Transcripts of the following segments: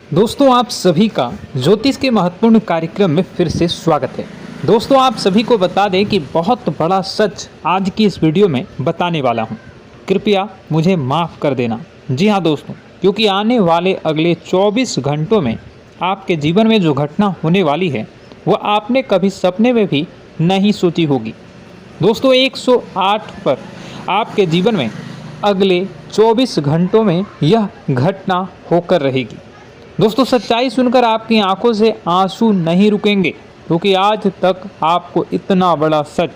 दोस्तों आप सभी का ज्योतिष के महत्वपूर्ण कार्यक्रम में फिर से स्वागत है। दोस्तों आप सभी को बता दें कि बहुत बड़ा सच आज की इस वीडियो में बताने वाला हूं। कृपया मुझे माफ़ कर देना। जी हां दोस्तों, क्योंकि आने वाले अगले 24 घंटों में आपके जीवन में जो घटना होने वाली है वह आपने कभी सपने में भी नहीं सोची होगी। दोस्तों 108 पर आपके जीवन में अगले 24 घंटों में यह घटना होकर रहेगी। दोस्तों सच्चाई सुनकर आपकी आंखों से आंसू नहीं रुकेंगे, क्योंकि आज तक आपको इतना बड़ा सच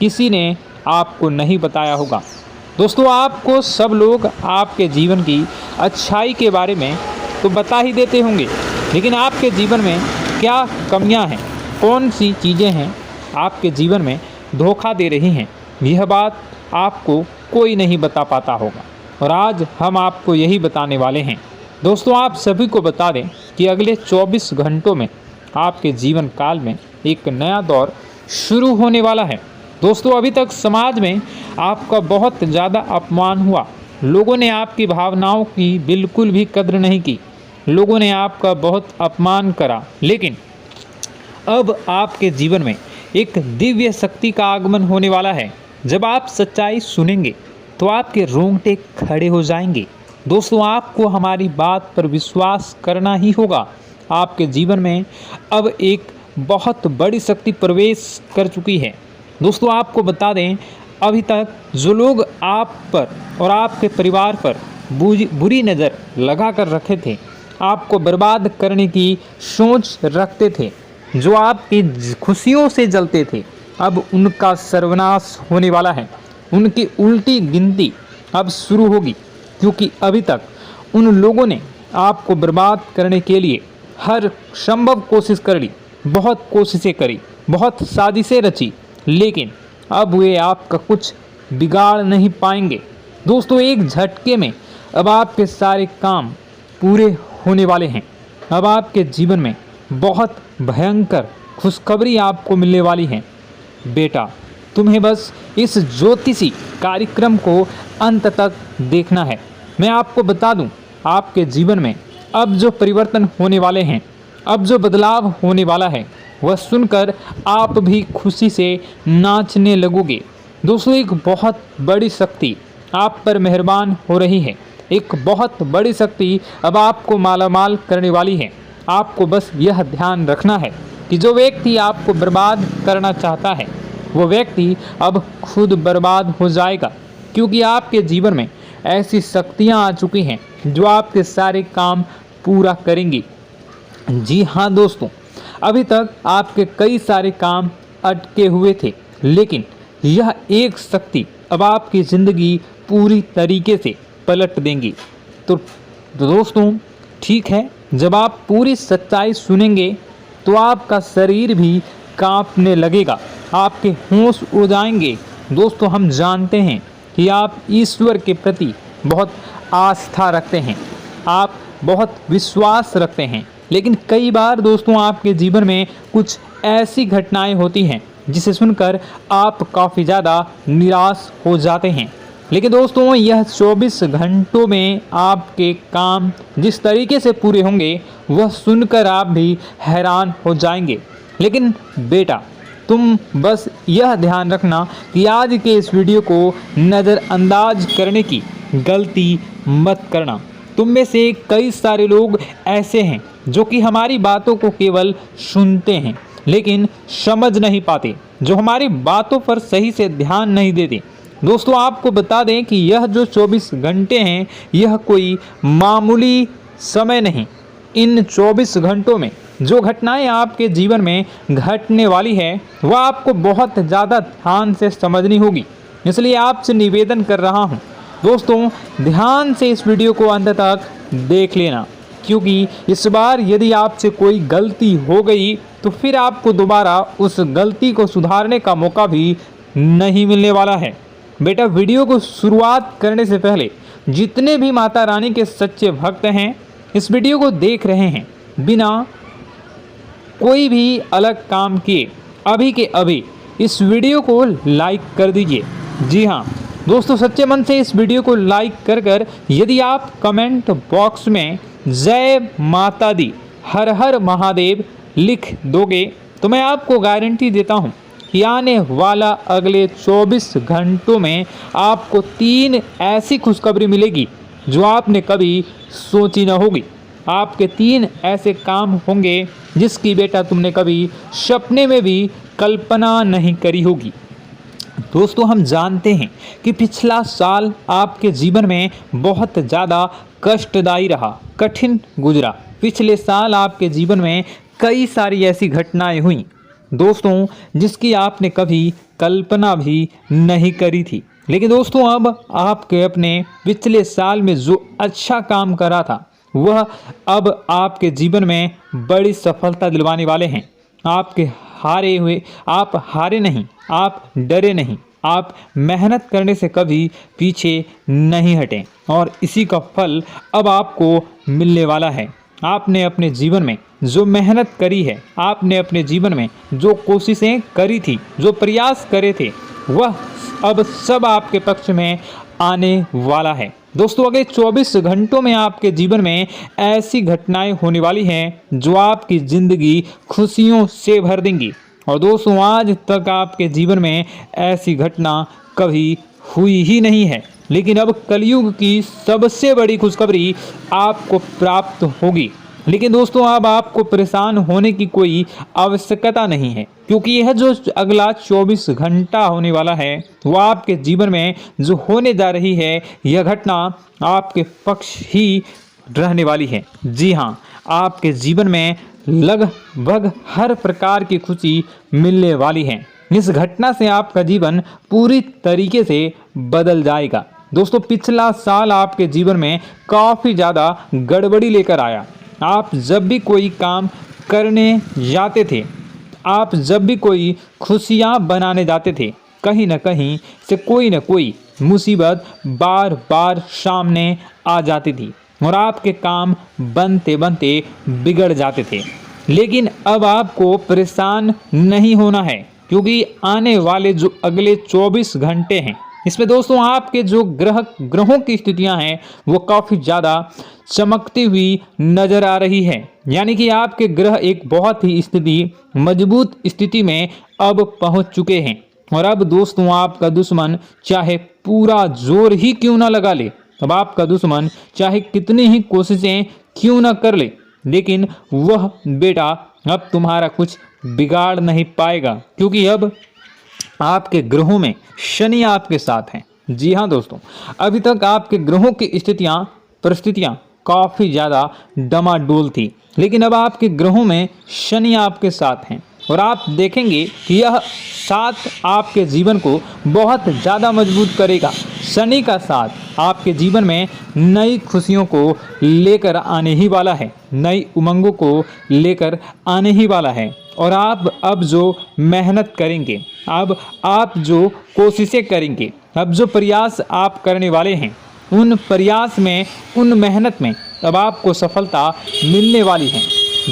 किसी ने आपको नहीं बताया होगा। दोस्तों आपको सब लोग आपके जीवन की अच्छाई के बारे में तो बता ही देते होंगे, लेकिन आपके जीवन में क्या कमियां हैं, कौन सी चीज़ें हैं आपके जीवन में धोखा दे रही हैं, यह बात आपको कोई नहीं बता पाता होगा। और आज हम आपको यही बताने वाले हैं। दोस्तों आप सभी को बता दें कि अगले 24 घंटों में आपके जीवन काल में एक नया दौर शुरू होने वाला है। दोस्तों अभी तक समाज में आपका बहुत ज़्यादा अपमान हुआ, लोगों ने आपकी भावनाओं की बिल्कुल भी कद्र नहीं की, लोगों ने आपका बहुत अपमान करा, लेकिन अब आपके जीवन में एक दिव्य शक्ति का आगमन होने वाला है। जब आप सच्चाई सुनेंगे तो आपके रोंगटे खड़े हो जाएंगे। दोस्तों आपको हमारी बात पर विश्वास करना ही होगा। आपके जीवन में अब एक बहुत बड़ी शक्ति प्रवेश कर चुकी है। दोस्तों आपको बता दें, अभी तक जो लोग आप पर और आपके परिवार पर बुरी नज़र लगा कर रखे थे, आपको बर्बाद करने की सोच रखते थे, जो आपकी खुशियों से जलते थे, अब उनका सर्वनाश होने वाला है। उनकी उल्टी गिनती अब शुरू होगी, क्योंकि अभी तक उन लोगों ने आपको बर्बाद करने के लिए हर संभव कोशिश कर ली, बहुत कोशिशें करी, बहुत साजिशें रची, लेकिन अब वे आपका कुछ बिगाड़ नहीं पाएंगे। दोस्तों एक झटके में अब आपके सारे काम पूरे होने वाले हैं। अब आपके जीवन में बहुत भयंकर खुशखबरी आपको मिलने वाली है। बेटा तुम्हें बस इस ज्योतिषी कार्यक्रम को अंत तक देखना है। मैं आपको बता दूं, आपके जीवन में अब जो परिवर्तन होने वाले हैं, अब जो बदलाव होने वाला है, वह सुनकर आप भी खुशी से नाचने लगोगे। दोस्तों एक बहुत बड़ी शक्ति आप पर मेहरबान हो रही है। एक बहुत बड़ी शक्ति अब आपको मालामाल करने वाली है। आपको बस यह ध्यान रखना है कि जो व्यक्ति आपको बर्बाद करना चाहता है, वो व्यक्ति अब खुद बर्बाद हो जाएगा, क्योंकि आपके जीवन में ऐसी शक्तियां आ चुकी हैं जो आपके सारे काम पूरा करेंगी। जी हाँ दोस्तों, अभी तक आपके कई सारे काम अटके हुए थे, लेकिन यह एक शक्ति अब आपकी ज़िंदगी पूरी तरीके से पलट देंगी। तो दोस्तों ठीक है, जब आप पूरी सच्चाई सुनेंगे तो आपका शरीर भी कांपने लगेगा, आपके होश उड़ जाएंगे। दोस्तों हम जानते हैं कि आप ईश्वर के प्रति बहुत आस्था रखते हैं, आप बहुत विश्वास रखते हैं, लेकिन कई बार दोस्तों आपके जीवन में कुछ ऐसी घटनाएं होती हैं जिसे सुनकर आप काफ़ी ज़्यादा निराश हो जाते हैं। लेकिन दोस्तों यह 24 घंटों में आपके काम जिस तरीके से पूरे होंगे वह सुनकर आप भी हैरान हो जाएंगे। लेकिन बेटा तुम बस यह ध्यान रखना कि आज के इस वीडियो को नज़रअंदाज करने की गलती मत करना। तुम में से कई सारे लोग ऐसे हैं जो कि हमारी बातों को केवल सुनते हैं लेकिन समझ नहीं पाते, जो हमारी बातों पर सही से ध्यान नहीं देते। दोस्तों आपको बता दें कि यह जो 24 घंटे हैं यह कोई मामूली समय नहीं। इन 24 घंटों में जो घटनाएं आपके जीवन में घटने वाली है वह आपको बहुत ज़्यादा ध्यान से समझनी होगी। इसलिए आपसे निवेदन कर रहा हूं दोस्तों, ध्यान से इस वीडियो को अंत तक देख लेना, क्योंकि इस बार यदि आपसे कोई गलती हो गई तो फिर आपको दोबारा उस गलती को सुधारने का मौका भी नहीं मिलने वाला है। बेटा वीडियो को शुरुआत करने से पहले जितने भी माता रानी के सच्चे भक्त हैं इस वीडियो को देख रहे हैं, बिना कोई भी अलग काम किए अभी के अभी इस वीडियो को लाइक कर दीजिए। जी हाँ दोस्तों, सच्चे मन से इस वीडियो को लाइक कर यदि आप कमेंट बॉक्स में जय माता दी, हर हर महादेव लिख दोगे तो मैं आपको गारंटी देता हूँ कि आने वाला अगले 24 घंटों में आपको 3 ऐसी खुशखबरी मिलेगी जो आपने कभी सोची न होगी। आपके 3 ऐसे काम होंगे जिसकी बेटा तुमने कभी सपने में भी कल्पना नहीं करी होगी। दोस्तों, हम जानते हैं कि पिछला साल आपके जीवन में बहुत ज़्यादा कष्टदायी रहा, कठिन गुजरा। पिछले साल आपके जीवन में कई सारी ऐसी घटनाएं हुई दोस्तों जिसकी आपने कभी कल्पना भी नहीं करी थी। लेकिन दोस्तों, अब आपके अपने पिछले साल में जो अच्छा काम करा था वह अब आपके जीवन में बड़ी सफलता दिलवाने वाले हैं। आप हारे नहीं, आप डरे नहीं, आप मेहनत करने से कभी पीछे नहीं हटें और इसी का फल अब आपको मिलने वाला है। आपने अपने जीवन में जो मेहनत करी है, आपने अपने जीवन में जो कोशिशें करी थी, जो प्रयास करे थे, वह अब सब आपके पक्ष में आने वाला है। दोस्तों, अगले 24 घंटों में आपके जीवन में ऐसी घटनाएं होने वाली हैं जो आपकी ज़िंदगी खुशियों से भर देंगी। और दोस्तों, आज तक आपके जीवन में ऐसी घटना कभी हुई ही नहीं है, लेकिन अब कलयुग की सबसे बड़ी खुशखबरी आपको प्राप्त होगी। लेकिन दोस्तों, अब आपको परेशान होने की कोई आवश्यकता नहीं है, क्योंकि यह जो अगला 24 घंटा होने वाला है वह आपके जीवन में जो होने जा रही है यह घटना आपके पक्ष ही रहने वाली है। जी हाँ, आपके जीवन में लगभग हर प्रकार की खुशी मिलने वाली है। इस घटना से आपका जीवन पूरी तरीके से बदल जाएगा। दोस्तों, पिछला साल आपके जीवन में काफ़ी ज़्यादा गड़बड़ी लेकर आया। आप जब भी कोई काम करने जाते थे, आप जब भी कोई खुशियाँ बनाने जाते थे, कहीं न कहीं से कोई न कोई मुसीबत बार बार सामने आ जाती थी और आपके काम बनते बनते बिगड़ जाते थे। लेकिन अब आपको परेशान नहीं होना है, क्योंकि आने वाले जो अगले 24 घंटे हैं इसमें दोस्तों आपके जो ग्रहों की स्थितियां हैं वो काफ़ी ज़्यादा चमकती हुई नज़र आ रही है। यानी कि आपके ग्रह एक बहुत ही मजबूत स्थिति में अब पहुंच चुके हैं। और अब दोस्तों, आपका दुश्मन चाहे पूरा जोर ही क्यों ना लगा ले, अब आपका दुश्मन चाहे कितनी ही कोशिशें क्यों ना कर ले, लेकिन वह बेटा अब तुम्हारा कुछ बिगाड़ नहीं पाएगा, क्योंकि अब आपके ग्रहों में शनि आपके साथ हैं। जी हाँ दोस्तों, अभी तक आपके ग्रहों की परिस्थितियाँ काफ़ी ज़्यादा डमाडोल थी, लेकिन अब आपके ग्रहों में शनि आपके साथ हैं और आप देखेंगे कि यह साथ आपके जीवन को बहुत ज़्यादा मजबूत करेगा। शनि का साथ आपके जीवन में नई खुशियों को लेकर आने ही वाला है, नई उमंगों को लेकर आने ही वाला है। और आप अब जो मेहनत करेंगे, अब आप जो कोशिशें करेंगे, अब जो प्रयास आप करने वाले हैं, उन प्रयास में, उन मेहनत में अब आपको सफलता मिलने वाली है।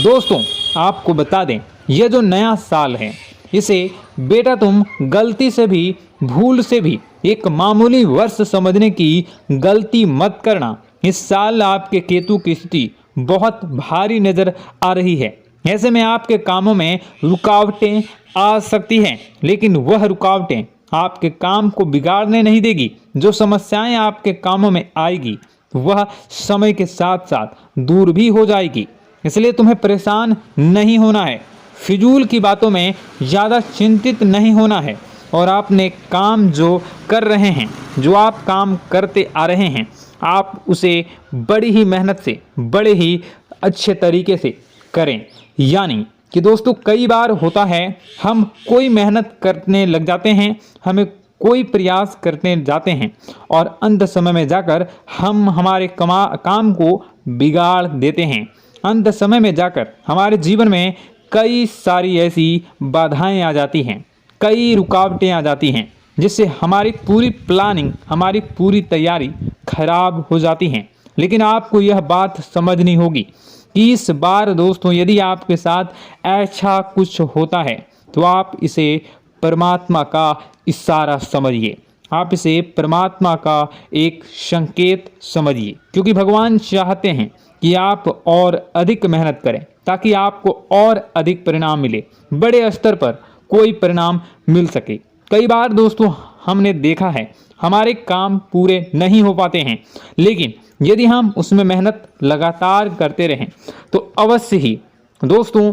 दोस्तों, आपको बता दें, यह जो नया साल है इसे बेटा तुम गलती से भी, भूल से भी एक मामूली वर्ष समझने की गलती मत करना। इस साल आपके केतु की स्थिति बहुत भारी नज़र आ रही है। ऐसे में आपके कामों में रुकावटें आ सकती हैं, लेकिन वह रुकावटें आपके काम को बिगाड़ने नहीं देगी। जो समस्याएं आपके कामों में आएगी वह समय के साथ साथ दूर भी हो जाएगी। इसलिए तुम्हें परेशान नहीं होना है, फिजूल की बातों में ज़्यादा चिंतित नहीं होना है। और आपने काम जो कर रहे हैं, जो आप काम करते आ रहे हैं, आप उसे बड़ी ही मेहनत से, बड़े ही अच्छे तरीके से करें। यानी कि दोस्तों, कई बार होता है हम कोई मेहनत करने लग जाते हैं, हमें कोई प्रयास करने जाते हैं और अंत समय में जाकर हम हमारे काम को बिगाड़ देते हैं। अंत समय में जाकर हमारे जीवन में कई सारी ऐसी बाधाएं आ जाती हैं, कई रुकावटें आ जाती हैं, जिससे हमारी पूरी प्लानिंग, हमारी पूरी तैयारी खराब हो जाती हैं। लेकिन आपको यह बात समझनी होगी कि इस बार दोस्तों, यदि आपके साथ ऐसा कुछ होता है तो आप इसे परमात्मा का इशारा समझिए। आप इसे परमात्मा का एक संकेत समझिए, क्योंकि भगवान चाहते हैं कि आप और अधिक मेहनत करें ताकि आपको और अधिक परिणाम मिले, बड़े स्तर पर कोई परिणाम मिल सके। कई बार दोस्तों हमने देखा है हमारे काम पूरे नहीं हो पाते हैं, लेकिन यदि हम उसमें मेहनत लगातार करते रहें तो अवश्य ही दोस्तों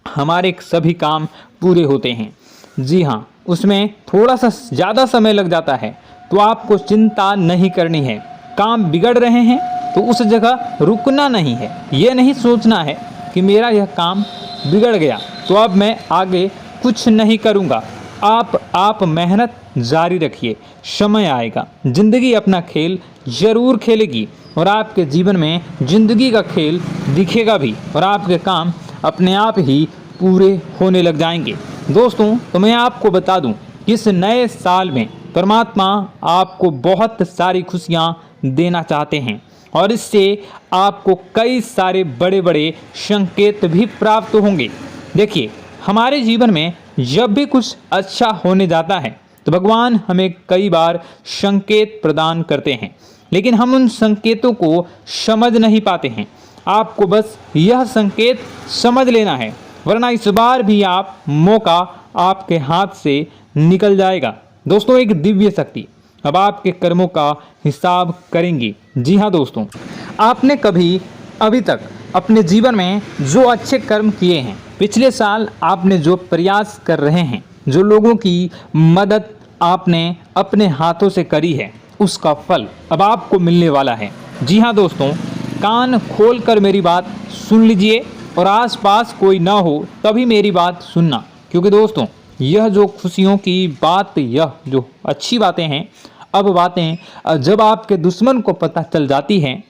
हमारे सभी काम पूरे होते हैं। जी हाँ, उसमें थोड़ा सा ज़्यादा समय लग जाता है तो आपको चिंता नहीं करनी है। काम बिगड़ रहे हैं तो उस जगह रुकना नहीं है, ये नहीं सोचना है कि मेरा यह काम बिगड़ गया तो अब मैं आगे कुछ नहीं करूँगा। आप मेहनत जारी रखिए, समय आएगा, ज़िंदगी अपना खेल ज़रूर खेलेगी और आपके जीवन में ज़िंदगी का खेल दिखेगा भी और आपके काम अपने आप ही पूरे होने लग जाएंगे। दोस्तों तो मैं आपको बता दूं कि इस नए साल में परमात्मा आपको बहुत सारी खुशियां देना चाहते हैं और इससे आपको कई सारे बड़े बड़े संकेत भी प्राप्त होंगे। देखिए, हमारे जीवन में जब भी कुछ अच्छा होने जाता है तो भगवान हमें कई बार संकेत प्रदान करते हैं, लेकिन हम उन संकेतों को समझ नहीं पाते हैं। आपको बस यह संकेत समझ लेना है, वरना इस बार भी आप मौका आपके हाथ से निकल जाएगा। दोस्तों, एक दिव्य शक्ति अब आपके कर्मों का हिसाब करेंगी। जी हाँ दोस्तों, आपने कभी अभी तक अपने जीवन में जो अच्छे कर्म किए हैं, पिछले साल आपने जो प्रयास कर रहे हैं, जो लोगों की मदद आपने अपने हाथों से करी है, उसका फल अब आपको मिलने वाला है। जी हाँ दोस्तों, कान खोलकर मेरी बात सुन लीजिए और आसपास कोई ना हो तभी मेरी बात सुनना, क्योंकि दोस्तों यह जो खुशियों की बात, यह जो अच्छी बातें हैं, अब बातें जब आपके दुश्मन को पता चल जाती हैं,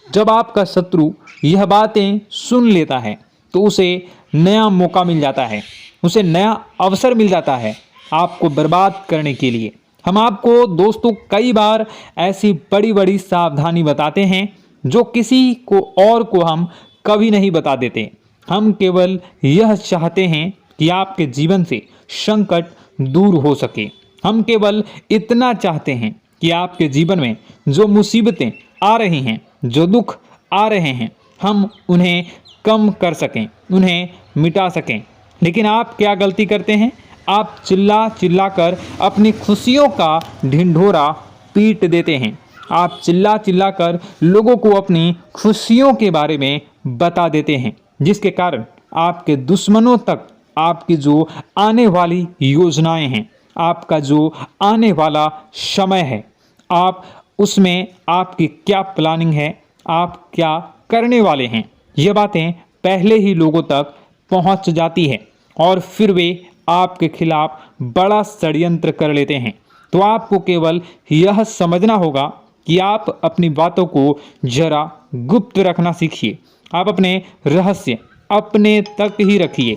जब आपका शत्रु यह बातें सुन लेता है तो उसे नया मौका मिल जाता है, उसे नया अवसर मिल जाता है आपको बर्बाद करने के लिए। हम आपको दोस्तों कई बार ऐसी बड़ी बड़ी सावधानी बताते हैं जो किसी को और को हम कभी नहीं बता देते। हम केवल यह चाहते हैं कि आपके जीवन से संकट दूर हो सके। हम केवल इतना चाहते हैं कि आपके जीवन में जो मुसीबतें आ रही हैं, जो दुख आ रहे हैं, हम उन्हें कम कर सकें, उन्हें मिटा सकें। लेकिन आप क्या गलती करते हैं? आप चिल्ला चिल्ला कर अपनी खुशियों का ढिंढोरा पीट देते हैं। आप चिल्ला चिल्ला कर लोगों को अपनी खुशियों के बारे में बता देते हैं, जिसके कारण आपके दुश्मनों तक आपकी जो आने वाली योजनाएं हैं, आपका जो आने वाला समय है, आप उसमें आपकी क्या प्लानिंग है, आप क्या करने वाले हैं, ये बातें पहले ही लोगों तक पहुंच जाती है और फिर वे आपके खिलाफ बड़ा षड्यंत्र कर लेते हैं। तो आपको केवल यह समझना होगा कि आप अपनी बातों को जरा गुप्त रखना सीखिए। आप अपने रहस्य अपने तक ही रखिए।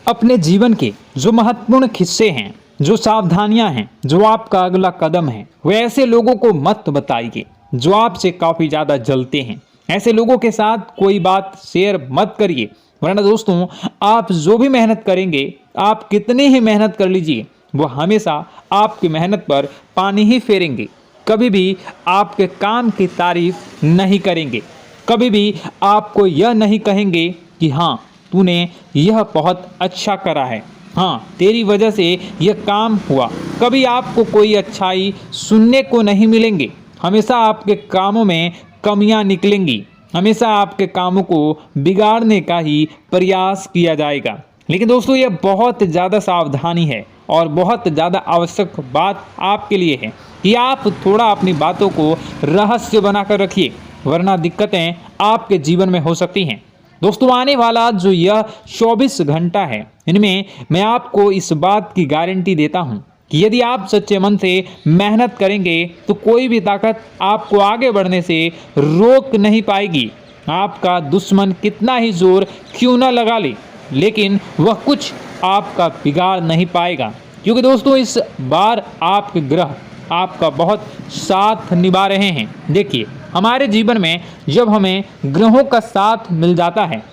अपने जीवन के जो महत्वपूर्ण हिस्से हैं, जो सावधानियां हैं, जो आपका अगला कदम है, वे ऐसे लोगों को मत बताइए जो आपसे काफ़ी ज़्यादा जलते हैं। ऐसे लोगों के साथ कोई बात शेयर मत करिए, वरना दोस्तों आप जो भी मेहनत करेंगे, आप कितनी ही मेहनत कर लीजिए, वो हमेशा आपकी मेहनत पर पानी ही फेरेंगे। कभी भी आपके काम की तारीफ नहीं करेंगे, कभी भी आपको यह नहीं कहेंगे कि हाँ तूने यह बहुत अच्छा करा है, हाँ तेरी वजह से यह काम हुआ। कभी आपको कोई अच्छाई सुनने को नहीं मिलेंगे। हमेशा आपके कामों में कमियां निकलेंगी, हमेशा आपके कामों को बिगाड़ने का ही प्रयास किया जाएगा। लेकिन दोस्तों यह बहुत ज़्यादा सावधानी है और बहुत ज़्यादा आवश्यक बात आपके लिए है कि आप थोड़ा अपनी बातों को रहस्य बनाकर रखिए, वरना दिक्कतें आपके जीवन में हो सकती हैं। दोस्तों आने वाला जो यह 24 घंटा है, इनमें मैं आपको इस बात की गारंटी देता हूँ कि यदि आप सच्चे मन से मेहनत करेंगे तो कोई भी ताकत आपको आगे बढ़ने से रोक नहीं पाएगी। आपका दुश्मन कितना ही जोर क्यों न लगा ले, लेकिन वह कुछ आपका बिगाड़ नहीं पाएगा, क्योंकि दोस्तों इस बार आपके ग्रह आपका बहुत साथ निभा रहे हैं। देखिए, हमारे जीवन में जब हमें ग्रहों का साथ मिल जाता है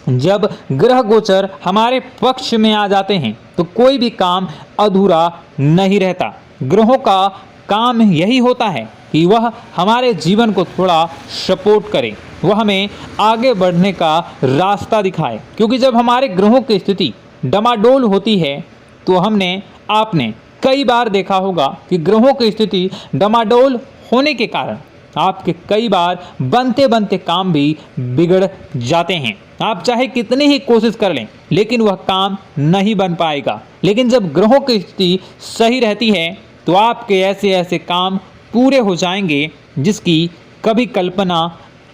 जब ग्रह गोचर हमारे पक्ष में आ जाते हैं तो कोई भी काम अधूरा नहीं रहता। ग्रहों का काम यही होता है कि वह हमारे जीवन को थोड़ा सपोर्ट करे, वह हमें आगे बढ़ने का रास्ता दिखाए। क्योंकि जब हमारे ग्रहों की स्थिति डमाडोल होती है तो आपने कई बार देखा होगा कि ग्रहों की स्थिति डमाडोल होने के कारण आपके कई बार बनते बनते काम भी बिगड़ जाते हैं। आप चाहे कितनी ही कोशिश कर लें लेकिन वह काम नहीं बन पाएगा। लेकिन जब ग्रहों की स्थिति सही रहती है तो आपके ऐसे ऐसे काम पूरे हो जाएंगे जिसकी कभी कल्पना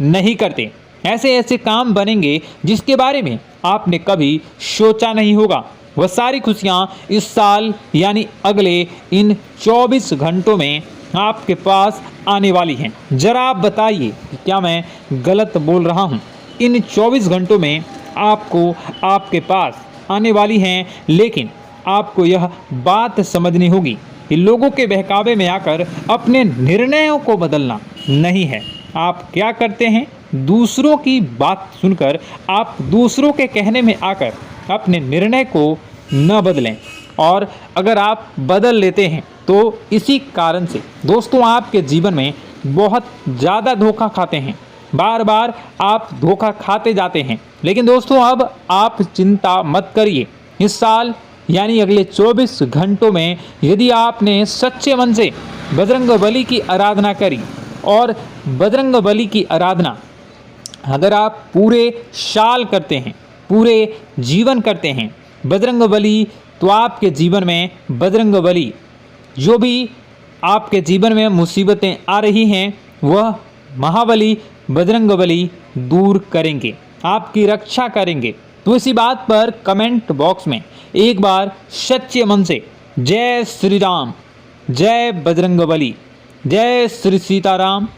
नहीं करते। ऐसे ऐसे काम बनेंगे जिसके बारे में आपने कभी सोचा नहीं होगा। वह सारी खुशियाँ इस साल यानी अगले इन 24 घंटों में आपके पास आने वाली हैं। जरा आप बताइए कि क्या मैं गलत बोल रहा हूँ? इन 24 घंटों में आपको आपके पास आने वाली हैं, लेकिन आपको यह बात समझनी होगी कि लोगों के बहकावे में आकर अपने निर्णयों को बदलना नहीं है। आप क्या करते हैं? दूसरों की बात सुनकर आप दूसरों के कहने में आकर अपने निर्णय को न बदलें, और अगर आप बदल लेते हैं तो इसी कारण से दोस्तों आपके जीवन में बहुत ज़्यादा धोखा खाते हैं। बार बार आप धोखा खाते जाते हैं। लेकिन दोस्तों अब आप चिंता मत करिए। इस साल यानी अगले 24 घंटों में यदि आपने सच्चे मन से बजरंगबली की आराधना करी, और बजरंगबली की आराधना अगर आप पूरे साल करते हैं, पूरे जीवन करते हैं बजरंगबली, तो आपके जीवन में बजरंगबली जो भी आपके जीवन में मुसीबतें आ रही हैं वह महाबली बजरंगबली दूर करेंगे, आपकी रक्षा करेंगे। तो इसी बात पर कमेंट बॉक्स में एक बार सच्चे मन से जय श्री राम, जय बजरंगबली, जय श्री सीताराम,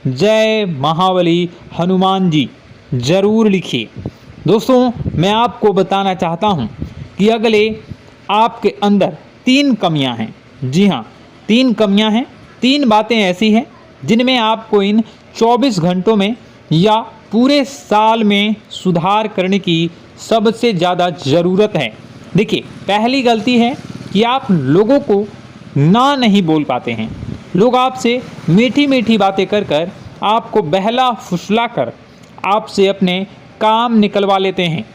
जय महाबली हनुमान जी जरूर लिखिए। दोस्तों मैं आपको बताना चाहता हूँ कि अगले आपके अंदर 3 कमियां हैं। जी हाँ, 3 कमियां हैं। 3 बातें ऐसी हैं जिनमें आपको इन 24 घंटों में या पूरे साल में सुधार करने की सबसे ज़्यादा ज़रूरत है। देखिए, पहली गलती है कि आप लोगों को ना नहीं बोल पाते हैं। लोग आपसे मीठी मीठी बातें कर कर आपको बहला फुसला कर आपसे अपने काम निकलवा लेते हैं।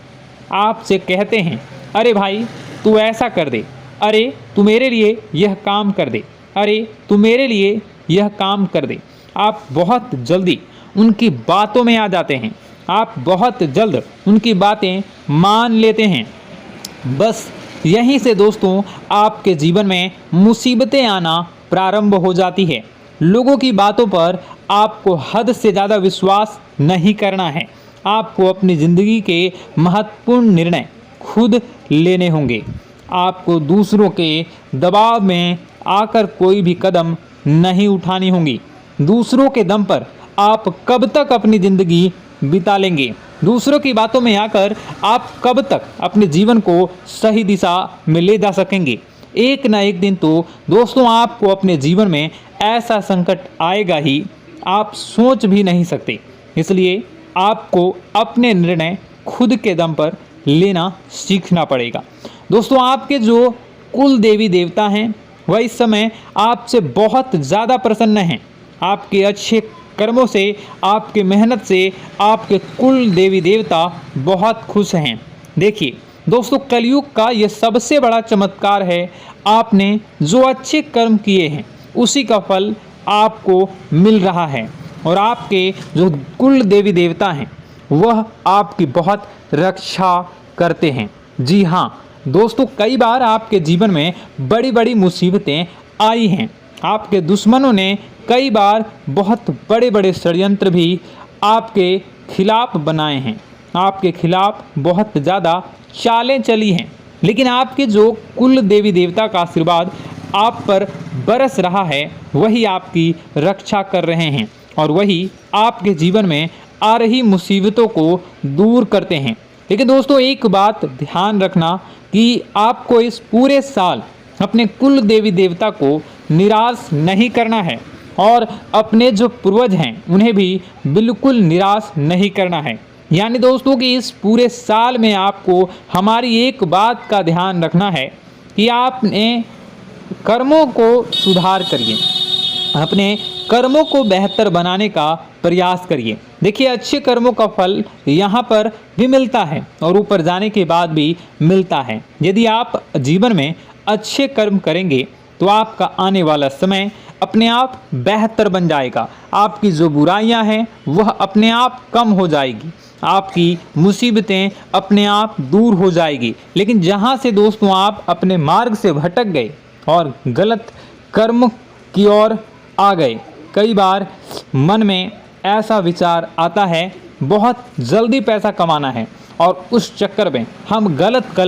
आपसे कहते हैं, अरे भाई तू ऐसा कर दे, अरे तू मेरे लिए यह काम कर दे, अरे तू मेरे लिए यह काम कर दे। आप बहुत जल्दी उनकी बातों में आ जाते हैं, आप बहुत जल्द उनकी बातें मान लेते हैं। बस यहीं से दोस्तों आपके जीवन में मुसीबतें आना प्रारंभ हो जाती है। लोगों की बातों पर आपको हद से ज़्यादा विश्वास नहीं करना है। आपको अपनी ज़िंदगी के महत्वपूर्ण निर्णय खुद लेने होंगे। आपको दूसरों के दबाव में आकर कोई भी कदम नहीं उठानी होगी। दूसरों के दम पर आप कब तक अपनी ज़िंदगी बिता लेंगे? दूसरों की बातों में आकर आप कब तक अपने जीवन को सही दिशा में ले जा सकेंगे? एक ना एक दिन तो दोस्तों आपको अपने जीवन में ऐसा संकट आएगा ही, आप सोच भी नहीं सकते। इसलिए आपको अपने निर्णय खुद के दम पर लेना सीखना पड़ेगा। दोस्तों आपके जो कुल देवी देवता हैं वह इस समय आपसे बहुत ज़्यादा प्रसन्न हैं। आपके अच्छे कर्मों से, आपके मेहनत से आपके कुल देवी देवता बहुत खुश हैं। देखिए दोस्तों, कलयुग का ये सबसे बड़ा चमत्कार है। आपने जो अच्छे कर्म किए हैं उसी का फल आपको मिल रहा है, और आपके जो कुल देवी देवता हैं वह आपकी बहुत रक्षा करते हैं। जी हाँ दोस्तों, कई बार आपके जीवन में बड़ी बड़ी मुसीबतें आई हैं। आपके दुश्मनों ने कई बार बहुत बड़े बड़े षड्यंत्र भी आपके खिलाफ बनाए हैं, आपके खिलाफ बहुत ज़्यादा चालें चली हैं। लेकिन आपके जो कुल देवी देवता का आशीर्वाद आप पर बरस रहा है वही आपकी रक्षा कर रहे हैं, और वही आपके जीवन में आ रही मुसीबतों को दूर करते हैं। लेकिन दोस्तों एक बात ध्यान रखना कि आपको इस पूरे साल अपने कुल देवी देवता को निराश नहीं करना है, और अपने जो पूर्वज हैं उन्हें भी बिल्कुल निराश नहीं करना है। यानी दोस्तों कि इस पूरे साल में आपको हमारी एक बात का ध्यान रखना है कि आपने कर्मों को सुधार करिए, अपने कर्मों को बेहतर बनाने का प्रयास करिए। देखिए, अच्छे कर्मों का फल यहाँ पर भी मिलता है और ऊपर जाने के बाद भी मिलता है। यदि आप जीवन में अच्छे कर्म करेंगे तो आपका आने वाला समय अपने आप बेहतर बन जाएगा। आपकी जो बुराइयां हैं वह अपने आप कम हो जाएगी, आपकी मुसीबतें अपने आप दूर हो जाएगी। लेकिन जहां से दोस्तों आप अपने मार्ग से भटक गए और गलत कर्म की ओर आ गए, कई बार मन में ऐसा विचार आता है बहुत जल्दी पैसा कमाना है और उस चक्कर में हम गलत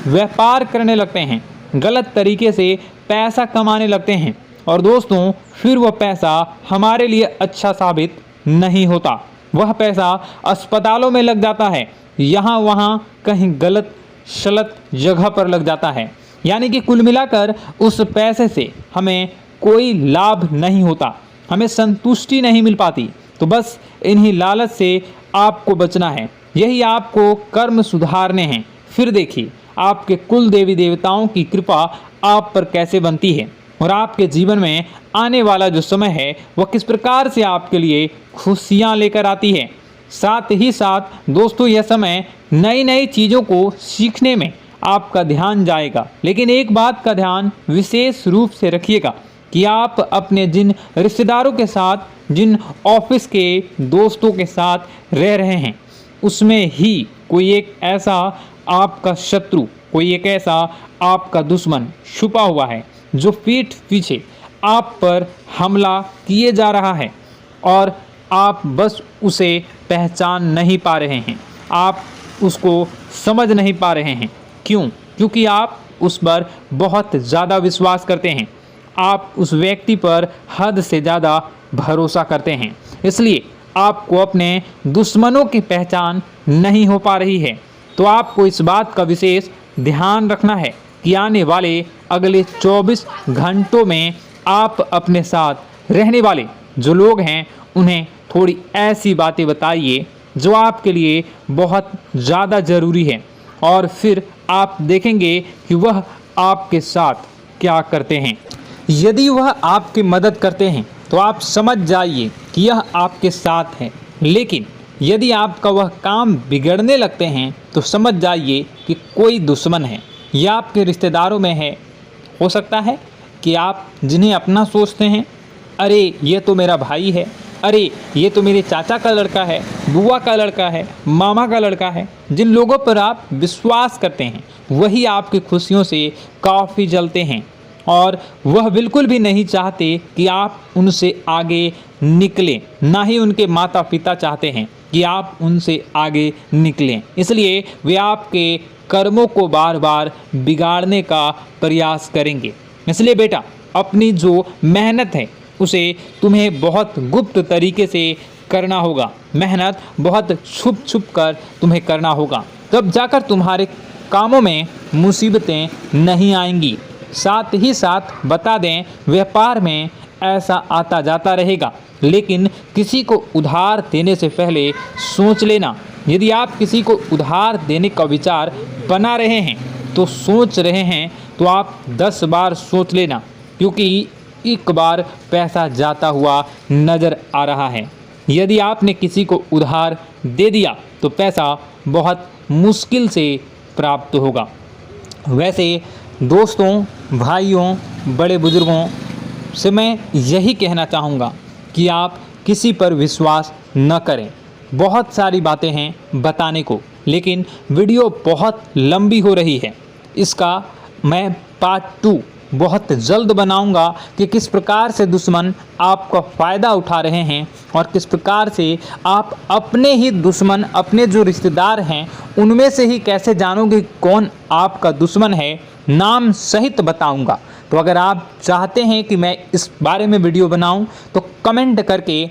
व्यापार करने लगते हैं, गलत तरीके से पैसा कमाने लगते हैं और दोस्तों फिर वह पैसा हमारे लिए अच्छा साबित नहीं होता। वह पैसा अस्पतालों में लग जाता है, यहाँ वहाँ कहीं गलत शलत जगह पर लग जाता है। यानी कि कुल मिलाकर उस पैसे से हमें कोई लाभ नहीं होता, हमें संतुष्टि नहीं मिल पाती। तो बस इन्हीं लालच से आपको बचना है, यही आपको कर्म सुधारने हैं। फिर देखिए आपके कुल देवी देवताओं की कृपा आप पर कैसे बनती है और आपके जीवन में आने वाला जो समय है वह किस प्रकार से आपके लिए खुशियाँ लेकर आती है। साथ ही साथ दोस्तों यह समय नई नई चीज़ों को सीखने में आपका ध्यान जाएगा। लेकिन एक बात का ध्यान विशेष रूप से रखिएगा कि आप अपने जिन रिश्तेदारों के साथ, जिन ऑफिस के दोस्तों के साथ रह रहे हैं, उसमें ही कोई एक ऐसा आपका शत्रु, कोई एक ऐसा आपका दुश्मन छुपा हुआ है जो पीठ पीछे आप पर हमला किए जा रहा है और आप बस उसे पहचान नहीं पा रहे हैं, आप उसको समझ नहीं पा रहे हैं। क्यों? क्योंकि आप उस पर बहुत ज़्यादा विश्वास करते हैं, आप उस व्यक्ति पर हद से ज़्यादा भरोसा करते हैं, इसलिए आपको अपने दुश्मनों की पहचान नहीं हो पा रही है। तो आपको इस बात का विशेष ध्यान रखना है कि आने वाले अगले 24 घंटों में आप अपने साथ रहने वाले जो लोग हैं उन्हें थोड़ी ऐसी बातें बताइए जो आपके लिए बहुत ज़्यादा ज़रूरी है और फिर आप देखेंगे कि वह आपके साथ क्या करते हैं। यदि वह आपकी मदद करते हैं तो आप समझ जाइए कि यह आपके साथ है, लेकिन यदि आपका वह काम बिगड़ने लगते हैं तो समझ जाइए कि कोई दुश्मन है या आपके रिश्तेदारों में है। हो सकता है कि आप जिन्हें अपना सोचते हैं, अरे ये तो मेरा भाई है, अरे ये तो मेरे चाचा का लड़का है, बुआ का लड़का है, मामा का लड़का है, जिन लोगों पर आप विश्वास करते हैं वही आपकी खुशियों से काफ़ी जलते हैं और वह बिल्कुल भी नहीं चाहते कि आप उनसे आगे निकलें, ना ही उनके माता पिता चाहते हैं कि आप उनसे आगे निकलें। इसलिए वे आपके कर्मों को बार बार बिगाड़ने का प्रयास करेंगे। इसलिए बेटा, अपनी जो मेहनत है उसे तुम्हें बहुत गुप्त तरीके से करना होगा, मेहनत बहुत छुप छुप कर तुम्हें करना होगा, तब जाकर तुम्हारे कामों में मुसीबतें नहीं आएंगी। साथ ही साथ बता दें, व्यापार में ऐसा आता जाता रहेगा, लेकिन किसी को उधार देने से पहले सोच लेना। यदि आप किसी को उधार देने का विचार बना रहे हैं तो सोच रहे हैं तो आप 10 बार सोच लेना, क्योंकि एक बार पैसा जाता हुआ नज़र आ रहा है। यदि आपने किसी को उधार दे दिया तो पैसा बहुत मुश्किल से प्राप्त होगा। वैसे दोस्तों, भाइयों, बड़े बुजुर्गों से मैं यही कहना चाहूँगा कि आप किसी पर विश्वास न करें। बहुत सारी बातें हैं बताने को, लेकिन वीडियो बहुत लंबी हो रही है। इसका मैं पार्ट 2 बहुत जल्द बनाऊंगा कि किस प्रकार से दुश्मन आपका फ़ायदा उठा रहे हैं और किस प्रकार से आप अपने ही दुश्मन, अपने जो रिश्तेदार हैं उनमें से ही कैसे जानोगे कौन आपका दुश्मन है, नाम सहित बताऊंगा। तो अगर आप चाहते हैं कि मैं इस बारे में वीडियो बनाऊं तो कमेंट करके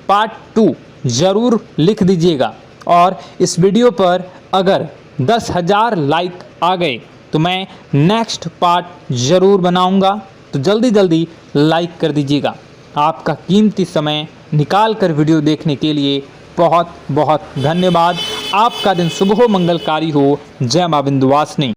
पार्ट 2 ज़रूर लिख दीजिएगा। और इस वीडियो पर अगर 10,000 लाइक आ गए तो मैं नेक्स्ट पार्ट ज़रूर बनाऊंगा। तो जल्दी जल्दी लाइक कर दीजिएगा। आपका कीमती समय निकाल कर वीडियो देखने के लिए बहुत बहुत धन्यवाद। आपका दिन शुभ हो, मंगलकारी हो। जय मां विंध्यवासिनी।